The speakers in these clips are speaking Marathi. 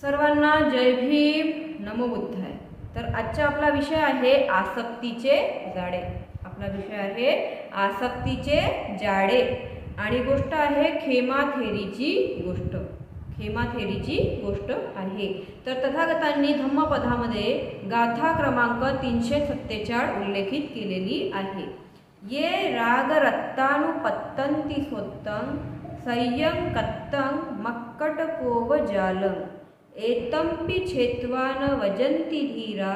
सर्वांना जय भीम, नमो बुद्धाय। तर आजचा आपला विषय आहे आसक्तीचे जाळे। आपला विषय आहे आसक्तीचे जाळे आणि गोष्ट आहे खेमा थेरीची गोष्ट। खेमा थेरीची गोष्ट आहे। तर तथागतांनी धम्मपदामध्ये गाथा क्रमांक 347 उल्लेखित केलेली आहे। ये राग रत्तानुपत्तंती स्वत्तं संयम कत्तं मक्कटकोव जालं एतंपि छेत्वा न वजंती धीरा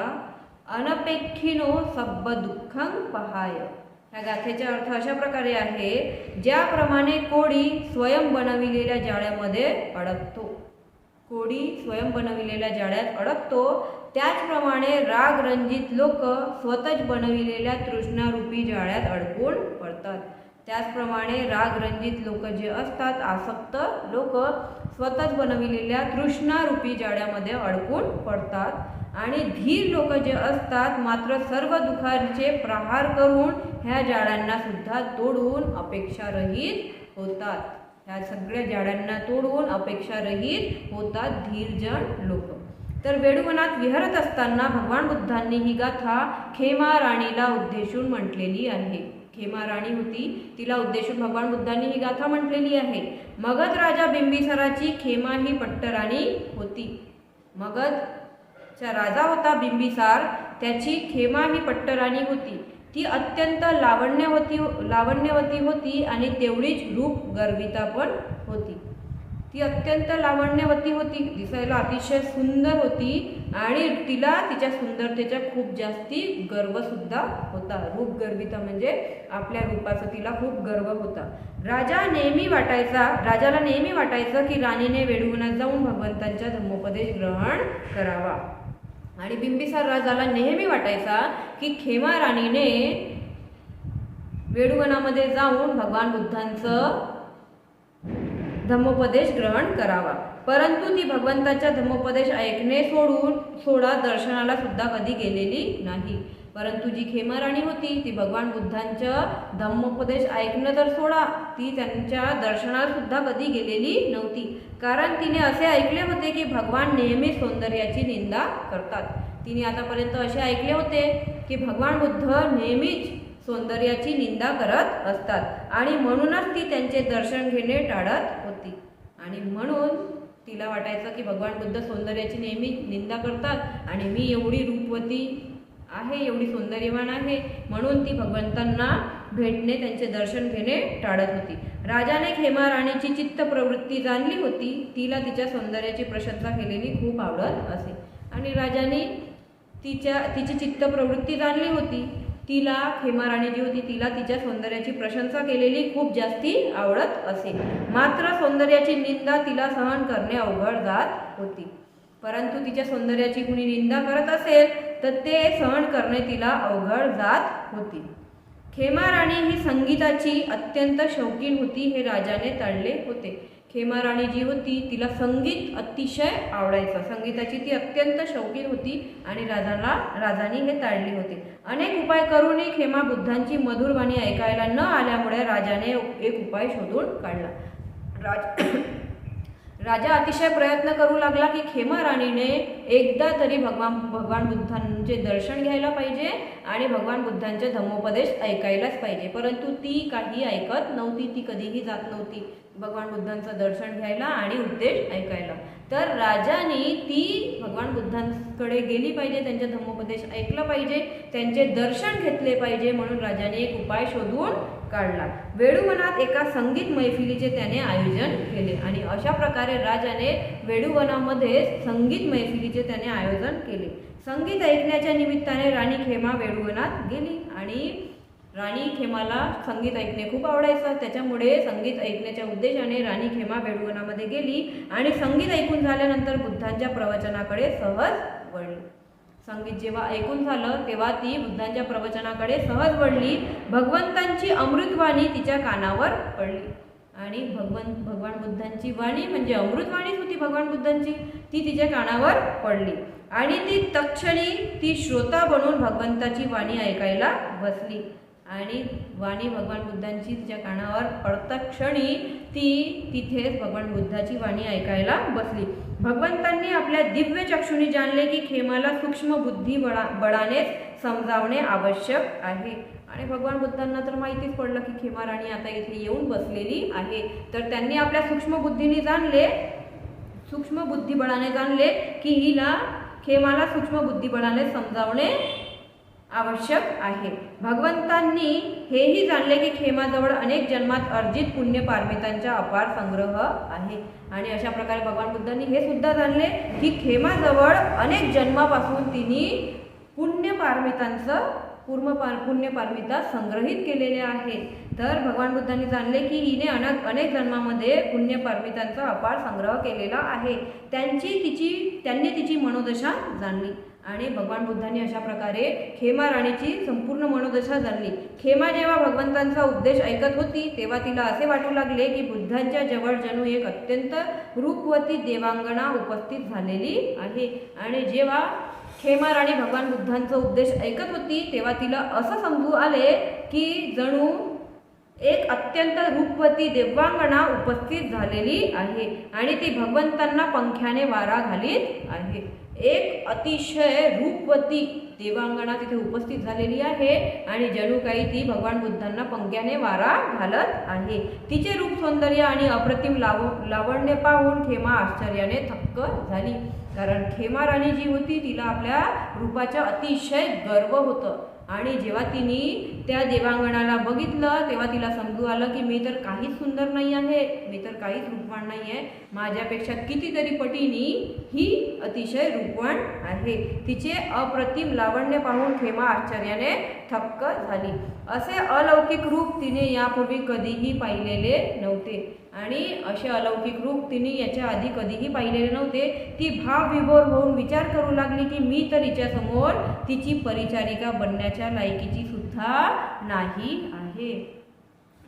अनपेक्षिनो सब्ब दुःखं पहाय। ह्या गाथेचा अर्थ अशा प्रकारे आहे, ज्याप्रमाणे कोडी स्वयं बनविलेल्या जाळ्यामध्ये अडकतो, कोडी स्वयं बनविलेल्या जाळ्यात अडकतो, त्याचप्रमाणे राग रंजित लोक स्वतःच बनविलेल्या तृष्णारूपी जाळ्यात अडकून पडतात। त्याचप्रमाणे राग रंजित लोक जे असतात, आसक्त लोक स्वतःच बनविलेल्या तृष्णारूपी जाळ्यामध्ये अडकून पडतात आणि धीर लोक जे असतात मात्र सर्व दुःखाचे प्रहार करून ह्या जाळ्यांना सुद्धा तोडून अपेक्षारहित होतात। ह्या सगळ्या जाळ्यांना तोडून अपेक्षारहित होतात धीरजन लोक। तर वेडूवनात विहरत असताना भगवान बुद्धांनी ही गाथा खेमा राणीला उद्देशून म्हटलेली आहे। खेमा राणी होती, तिला उद्देशून भगवान बुद्धांनी ही गाथा म्हटलेली आहे। मगध राजा बिंबिसाराची खेमा ही पट्टराणी होती। मगधचा राजा होता बिंबिसार, त्याची खेमा ही पट्टराणी होती। ती अत्यंत लावण्यवती होती आणि तेवढीच रूप गर्विता पण होती। ती अत्यंत लावण्यवती होती, दिसायला अतिशय सुंदर होती आणि तिला तिच्या सुंदरतेचा खूप जास्ती गर्व सुद्धा होता। रूप गर्विता म्हणजे आपल्या रूपाचा तिला खूप गर्व होता। राजाला नेहमी वाटायचं की राणीने वेडूवनात जाऊन भगवंतांचा धम्मोपदेश ग्रहण करावा आणि बिंबिसार राजाला नेहमी वाटायचा की खेमा राणीने वेडूवनामध्ये जाऊन भगवान बुद्धांचं धम्मोपदेश ग्रहण करावा। परंतु ती भगवंताचा धम्मोपदेश ऐकणे सोडा दर्शनाला सुद्धा कधी गेलेली नाही। परंतु जी खेमा राणी होती ती भगवान बुद्धांचं धम्मोपदेश ऐकणं तर सोडा, ती त्यांच्या दर्शनाला सुद्धा कधी गेलेली नव्हती। कारण तिने असे ऐकले होते की भगवान नेहमी सौंदर्याची निंदा करतात। तिने आतापर्यंत असे ऐकले होते की भगवान बुद्ध नेहमीच सौंदर्याची निंदा करत असतात आणि म्हणूनच ती त्यांचे दर्शन घेणे टाळत होती। आणि म्हणून तिला वाटायचं की भगवान बुद्ध सौंदर्याची नेहमी निंदा करतात आणि मी एवढी रूपवती आहे, एवढी सौंदर्यवान आहे, म्हणून ती भगवंतांना भेटणे, त्यांचे दर्शन घेणे टाळत होती। राजाने खेमा राणीची चित्त प्रवृत्ती जाणली होती, तिला तिच्या सौंदर्याची प्रशंसा केलेली खूप आवडत असे आणि राजाने तिची चित्त प्रवृत्ती जाणली होती, तिला खेमा राणी जी होती तिला तिच्या सौंदर्याची प्रशंसा केलेली खूप जास्ती आवडत असे। मात्र सौंदर्याची निंदा तिला सहन करणे अवघड जात होती। परंतु तिच्या सौंदर्याची कुणी निंदा करत असेल तर ते सहन करणे तिला अवघड जात होती। खेमा राणी ही संगीताची अत्यंत शौकीन होती, हे राजाने टाळले होते। खेमा राणी जी होती तिला संगीत अतिशय आवडायचं, संगीताची ती अत्यंत शौकीन होती आणि राजाने हे टाळले होते। अनेक उपाय करूनही खेमा बुद्धांची मधुर वाणी ऐकायला न आल्यामुळे राजाने एक उपाय शोधून काढला। राजा अतिशय प्रयत्न करू लागला की खेमा राणीने एकदा तरी भगवान बुद्धांचे दर्शन घ्यायला पाहिजे आणि भगवान बुद्धांचे धम्मोपदेश ऐकायलाच पाहिजे। परंतु ती काही ऐकत नव्हती, ती कधीही जात नव्हती भगवान बुद्धांचं दर्शन घ्यायला आणि उपदेश ऐकायला। तर राजाने ती भगवान बुद्धांकडे गेली पाहिजे, त्यांचे धम्मोपदेश ऐकलं पाहिजे, त्यांचे दर्शन घेतले पाहिजे, म्हणून राजाने एक उपाय शोधून काढला। वेडूवनात एका संगीत मैफिलीचे त्याने आयोजन केले आणि अशा प्रकारे राजाने वेडूवनामध्ये संगीत मैफिलीचे त्याने आयोजन केले। संगीत ऐकण्याच्या निमित्ताने राणी खेमा वेडूवनात गेली आणि राणी खेमाला संगीत ऐकणे खूप ऐकायचं, त्याच्यामुळे संगीत ऐकण्याच्या उद्देशाने राणी खेमा वेडूवनामध्ये गेली आणि संगीत ऐकून झाल्यानंतर बुद्धांच्या प्रवचनाकडे सहज वळली। संगीत जेव्हा ऐकून झालं तेव्हा ती बुद्धांच्या प्रवचनाकडे सहज वळली। भगवंतांची अमृतवाणी तिच्या कानावर पडली आणि भगवान बुद्धांची वाणी म्हणजे अमृतवाणीच होती भगवान बुद्धांची, ती तिच्या कानावर पडली आणि ती तत्क्षणी ती श्रोता बनून भगवंताची वाणी ऐकायला बसली आणि वाणी भगवान बुद्धांची तिच्या कानावर पडता क्षणी ती तिथेच भगवान बुद्धाची वाणी ऐकायला बसली। भगवंतांनी आपल्या दिव्य चक्षुनी जाणले की खेमाला सूक्ष्म बुद्धी बळानेच समजावणे आवश्यक आहे. आणि भगवान बुद्धांना तर माहितीच पडलं की खेमा राणी आता इथे येऊन बसलेली आहे. तर त्यांनी आपल्या सूक्ष्म बुद्धीने जाणले, सूक्ष्म बुद्धिबळाने जाणले की हिला खेमाला सूक्ष्म बुद्धिबळाने समजावणे आवश्यक आहे. भगवंतांनी हेही जाणले की खेमाजवळ अनेक जन्मात अर्जित पुण्य पारमितांचा अपार संग्रह आहे. आणि अशा प्रकारे भगवान बुद्धांनी हे सुद्धा जाणले की खेमाजवळ अनेक जन्मापासून तिने पुण्य पारमिता संग्रहित केलेले आहेत. तर भगवान बुद्धांनी जाणले की हिने अनेक जन्मामध्ये पुण्य पारमितांचा अपार संग्रह केलेला आहे. त्यांनी तिची मनोदशा जाणली. आणि भगवान बुद्धांनी अशा प्रकारे खेमा राणीची संपूर्ण मनोदशा जाणली. खेमा जेव्हा भगवंतांचा उपदेश ऐकत होती तेव्हा तिला असे वाटू लागले की बुद्धांच्या जवळ जणू एक अत्यंत रूपवती देवांगना उपस्थित झालेली आहे. आणि जेव्हा खेमा राणी भगवान बुद्धांचा उपदेश ऐकत होती तेव्हा तिला असं समजू आले की जणू एक अत्यंत रूपवती देवांगना उपस्थित झालेली आहे आणि ती भगवंतांना पंख्याने वारा घालीत आहे. एक अतिशय रूपवती देवांगना तिथे उपस्थित झालेली आहे आणि जणू काही ती भगवान बुद्धांना पंख्याने वारा घालत आहे. तिचे रूप सौंदर्य आणि अप्रतिम लावण्य पाहून खेमा आश्चर्याने थक्क झाली. कारण खेमा राणी जी होती तिला आपल्या रूपाचा अतिशय गर्व होतं. आणि जेव्हा तिने त्या देवांगणाला बघितलं तेव्हा तिला समजू आलं की मी तर काहीच सुंदर नाही आहे, मी तर काहीच रूपवान नाही आहे, माझ्यापेक्षा कितीतरी पटीनी ही अतिशय रूपवान आहे. तिचे अप्रतिम लावण्य पाहून खेमा आश्चर्याने थक्क झाली. असे अलौकिक रूप तिने यापूर्वी कधीही पाहिलेले नव्हते. आणि असे अलौकिक रूप तिने याच्या आधी कधीही पाहिलेले नव्हते. ती भावविभोर होऊन विचार करू लागली की मी तर हिच्यासमोर तिची परिचारिका बनण्याच्या लायकीची सुद्धा नाही आहे.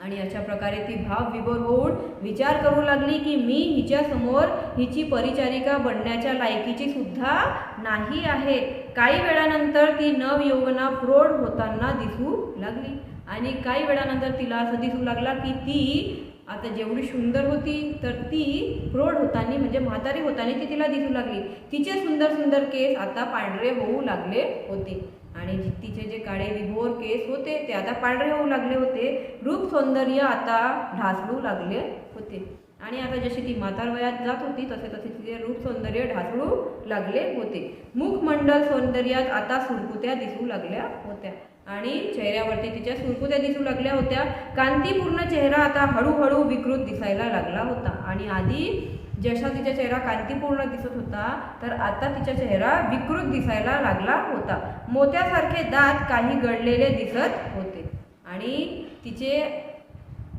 आणि अशा प्रकारे ती भावविभोर होऊन विचार करू लागली की मी हिच्यासमोर हिची परिचारिका बनण्याच्या लायकीची सुद्धा नाही आहे. काही वेळानंतर ती नवयौवना प्रौढ होताना दिसू लागली. आणि काही वेळानंतर तिला असं दिसू लागला की ती आता जेवढी सुंदर होती तर ती प्रौढ होतानी म्हणजे म्हातारी होतानी ती तिला दिसू लागली. तिचे सुंदर सुंदर केस आता पांढरे होऊ लागले होते आणि तिचे जे काळे विभोर केस होते ते आता पांढरे होऊ लागले होते. रूप सौंदर्य आता ढासळू लागले होते. आणि आता जशी ती म्हातार वयात जात होती तसे तसे तिचे रूप सौंदर्य ढासळू लागले होते. मुखमंडल सौंदर्यात आता सुरकुत्या दिसू लागल्या होत्या आणि चेहऱ्यावरती तिच्या सुरकुत्या दिसू लागल्या होत्या. कांतीपूर्ण चेहरा आता हळूहळू विकृत दिसायला लागला होता. आणि आधी जसा तिचा चेहरा कांतीपूर्ण दिसत होता तर आता तिचा चेहरा विकृत दिसायला लागला होता. मोत्यासारखे दात काही गळलेले दिसत होते. आणि तिचे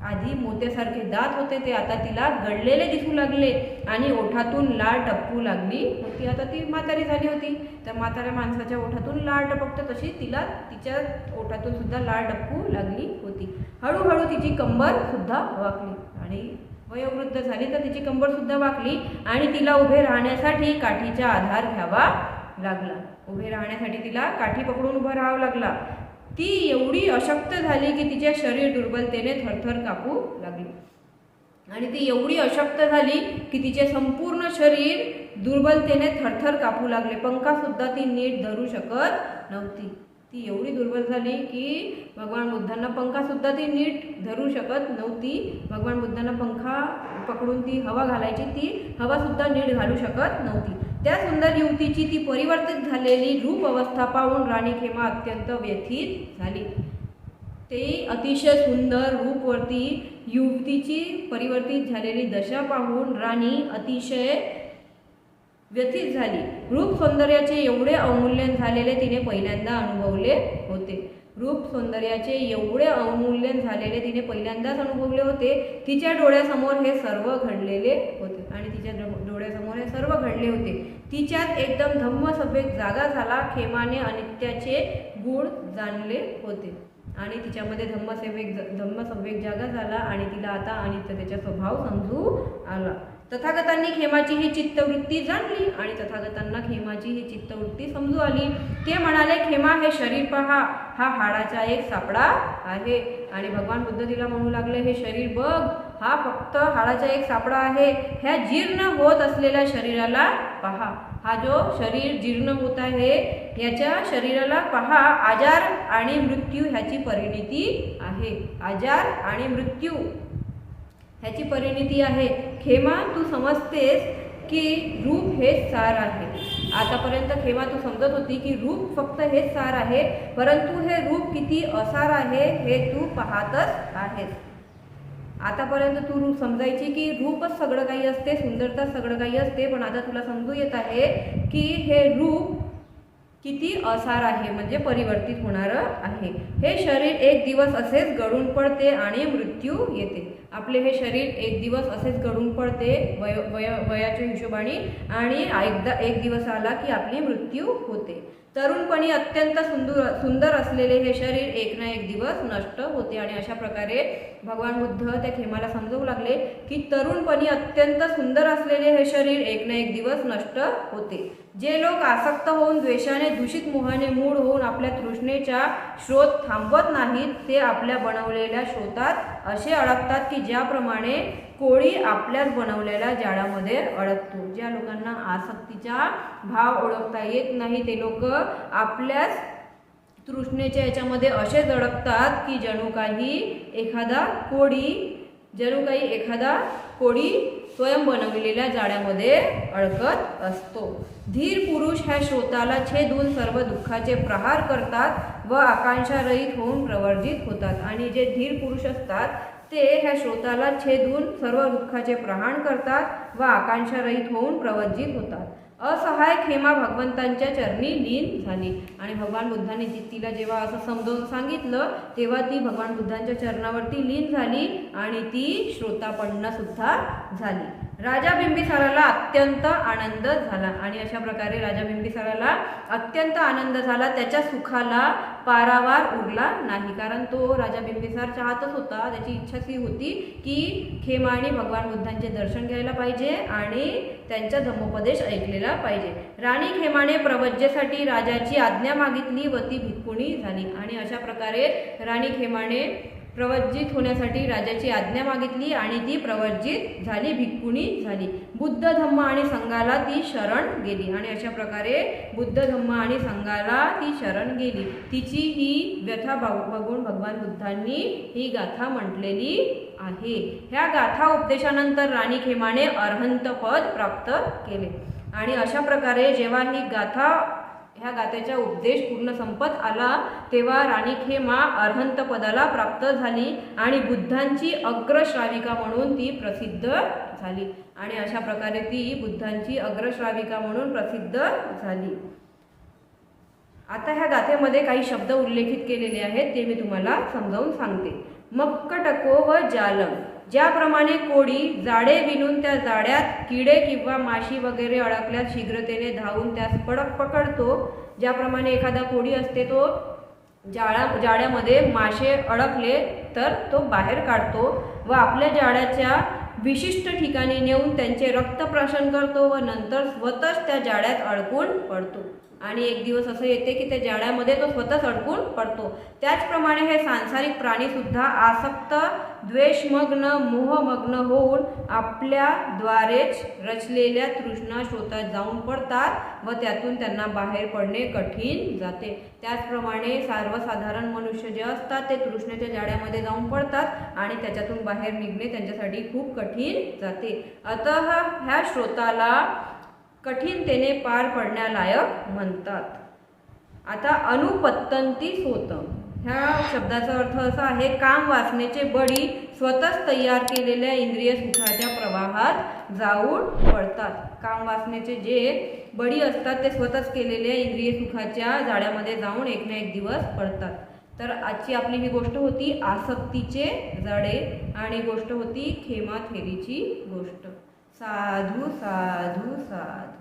आधी मोत्यासारखे दात होते ते आता तिला गळलेले दिसू लागले आणि ओठातून लाळ टपकू लागली होती. आता ती म्हातारी झाली होती तर म्हाताऱ्या माणसाच्या ओठातून लाळ टपकते तशी तिला तिच्या ओठातून सुद्धा लाळ टपकू लागली होती. हळूहळू तिची कंबर सुद्धा वाकली आणि वयोवृद्ध झाली तर तिची कंबर सुद्धा वाकली आणि तिला उभे राहण्यासाठी काठीचा आधार घ्यावा लागला. उभे राहण्यासाठी तिला काठी पकडून उभं राहावं लागला. ती एवढी अशक्त झाली की तिचे शरीर दुर्बलतेने थरथर कापू लागले. आणि ती एवढी अशक्त झाली की तिचे संपूर्ण शरीर दुर्बलतेने थरथर कापू लागले. पंखासुद्धा ती नीट धरू शकत नव्हती. ती एवढी दुर्बल झाली की भगवान बुद्धांना पंखासुद्धा ती नीट धरू शकत नव्हती. भगवान बुद्धांना पंखा पकडून ती हवा घालायची, ती हवासुद्धा नीट घालू शकत नव्हती. त्या सुंदर युवतीची ती परिवर्तित झालेली रूप अवस्था पाहून राणी खेमा अत्यंत व्यथित झाली. ते अतिशय सुंदर रूपवरती युवतीची परिवर्तित झालेली दशा पाहून राणी अतिशय व्यथित झाली. रूप सौंदर्याचे एवढे अवमूल्यन झालेले तिने पहिल्यांदा अनुभवले होते. रूप सौंदर्याचे एवढे अवमूल्यन झालेले तिने पहिल्यांदाच अनुभवले होते. तिच्या डोळ्यासमोर हे सर्व घडलेले होते आणि तिच्या डोळ्यासमोर हे सर्व घडले होते. तिच्यात एकदम धम्मसंवेग जागा झाला. खेमाने अनित्याचे गुण जाणले होते आणि तिच्यामध्ये धम्मसंवेग जागा झाला आणि तिला आता अनित्यतेचा स्वभाव समजू आला. तथागतांनी खेमाची ही चित्तवृत्ती जाणली आणि तथागतांना खेमाची ही चित्तवृत्ती समजू आली. ते म्हणाले, खेमा हे शरीर पहा, हा हाडाचा एक सापडा आहे. आणि भगवान बुद्ध तिला म्हणू लागले, हे शरीर बघ, हा फक्त हाडाचा एक सापडा आहे. ह्या जीर्ण होत असलेल्या शरीराला पहा. हा जो शरीर जीर्ण होत आहे याच्या शरीराला पहा. आजार आणि मृत्यू ह्याची परिणिती आहे. आजार आणि मृत्यू ह्याची परिणिती आहे. खेमा, तू समजतेस की रूप हेच सार आहे. आतापर्यंत खेमा तू समजत होती की रूप फक्त हेच सार आहे, परंतु हे रूप किती असार आहे हे तू पाहतच आहेस. आतापर्यंत तू रूप समजायची की रूपच सगळं काही असते, सुंदरता सगळं काही असते, पण आता तुला समजू येत आहे की हे रूप किती असार आहे, म्हणजे परिवर्तित होणारं आहे. हे शरीर एक दिवस असेच गळून पडते आणि मृत्यू येते. आपले हे शरीर एक दिवस असेच गळून पडते वयाच्या हिशोबाने, आणि एकदा एक दिवस आला की आपली मृत्यू होते. तरुणपणी अत्यंत सुंदर असलेले हे शरीर एक ना एक दिवस नष्ट होते. आणि अशा प्रकारे भगवान बुद्ध त्या खेमाला समजवू लागले की तरुणपणी अत्यंत सुंदर असलेले हे शरीर एक ना एक दिवस नष्ट होते. जे लोक आसक्त होऊन द्वेषाने, दूषित मोहाने मूळ होऊन आपल्या तृष्णेचा शोध थांबवत नाहीत, ते आपल्या बनवलेल्या शोधात असे अडकतात की ज्याप्रमाणे कोळी आपल्याच बनवलेल्या जाळ्यामध्ये अडकतो. ज्या लोकांना आसक्तीचा भाव ओळखता येत नाही ते लोक आपल्याच तृष्णेच्या याच्यामध्ये असेच अडकतात की जणू काही एखादा कोळी स्वयं बनवलेल्या जाळ्यामध्ये अडकत असतो. धीर पुरुष ह्या श्रोताला छेदून सर्व दुःखाचे प्रहार करतात व आकांक्षारहित होऊन प्रवर्जित होतात. आणि जे धीर पुरुष असतात ते ह्या श्रोताला छेदून सर्व दुःखाचे प्रहार करतात व आकांक्षारहित होऊन प्रवर्जित होतात. असहाय खेमा भगवंतांच्या चरणी लीन झाली. आणि भगवान बुद्धांनी तिला जेव्हा असं समजावून सांगितलं तेव्हा ती भगवान बुद्धांच्या चरणावरती लीन झाली आणि ती श्रोतापन्न सुद्धा झाली. राजा बिंबिसाराला अत्यंत आनंद झाला. आणि अशा प्रकारे राजा बिंबिसाराला अत्यंत आनंद झाला. त्याच्या सुखाला पारावार उरला नाही, कारण तो राजा बिंबिसार चाहतच होता, त्याची इच्छा ती होती की खेमाने भगवान बुद्धांचे दर्शन घ्यायला पाहिजे आणि त्यांचा धम्मोपदेश ऐकलेला पाहिजे. राणी खेमाने प्रवज्जेसाठी राजाची आज्ञा मागितली व ती भिक्खुणी झाली. आणि अशा प्रकारे राणी खेमाने प्रवज्जित होण्यासाठी राजाची आज्ञा मागितली आणि ती प्रवज्जित झाली, भिक्खुणी झाली. बुद्ध, धम्म आणि संघाला ती शरण गेली. आणि अशा प्रकारे बुद्ध, धम्म आणि संघाला ती शरण गेली. तिची ही व्यथा बघून भगवान बुद्धांनी ही गाथा म्हटलेली आहे. ह्या गाथा उपदेशानंतर राणी खेमाने अरहंत पद प्राप्त केले. आणि अशा प्रकारे जेव्हा ह्या गाथेचा उपदेश पूर्ण संपत आला तेव्हा राणी खेमा अरहंत पदाला प्राप्त झाली आणि बुद्धांची अग्रश्राविका म्हणून ती प्रसिद्ध झाली. आणि अशा प्रकारे ती बुद्धांची अग्रश्राविका म्हणून प्रसिद्ध झाली. आता ह्या गाथेमध्ये काही शब्द उल्लेखित केलेले आहेत ते मी तुम्हाला समजावून सांगते. मक्कटको व जालम. ज्याप्रमाणे कोळी जाळे विणून त्या जाळ्यात किडे किंवा माशी वगैरे अडकल्यास शीघ्रतेने धावून त्यास पकडतो, ज्याप्रमाणे एखादा कोळी असते तो जाळ्यामध्ये मासे अडकले तर तो बाहेर काढतो व आपल्या जाळ्याच्या विशिष्ट ठिकाणी नेऊन त्यांचे रक्तप्राशन करतो व नंतर स्वतःच त्या जाळ्यात अडकून पडतो. आणि एक दिवस असं येते की त्या जाळ्यामध्ये तो स्वतःच अडकून पडतो. त्याचप्रमाणे हे सांसारिक प्राणी सुद्धा आसक्त, द्वेषमग्न, मोहमग्न होऊन आपल्या द्वारेच रचलेल्या तृष्णा शोधात जाऊन पडतात व त्यातून त्यांना बाहेर पडणे कठीण जाते. त्याचप्रमाणे सर्वसाधारण मनुष्य जे असतात ते तृष्णेच्या जाळ्यामध्ये जाऊन पडतात आणि त्याच्यातून बाहेर निघणे त्यांच्यासाठी खूप कठीण जाते. अतः ह्या श्रोताला कठीणतेने पार पडण्यालायक म्हणतात. आता अनुपत्तंती सोतम ह्या शब्दाचा अर्थ असा आहे, काम वासनेचे बळी स्वतःच तयार केलेल्या इंद्रिय सुखाच्या प्रवाहात जाऊन पडतात. काम वासनेचे जे बळी असतात ते स्वतःच केलेल्या इंद्रिय सुखाच्या जाळ्यामध्ये जाऊन एक ना एक दिवस पडतात. तर आजची आपली ही गोष्ट होती आसक्तीचे जाळे आणि गोष्ट होती खेमा थेरीची गोष्ट. साधू साधू साधू.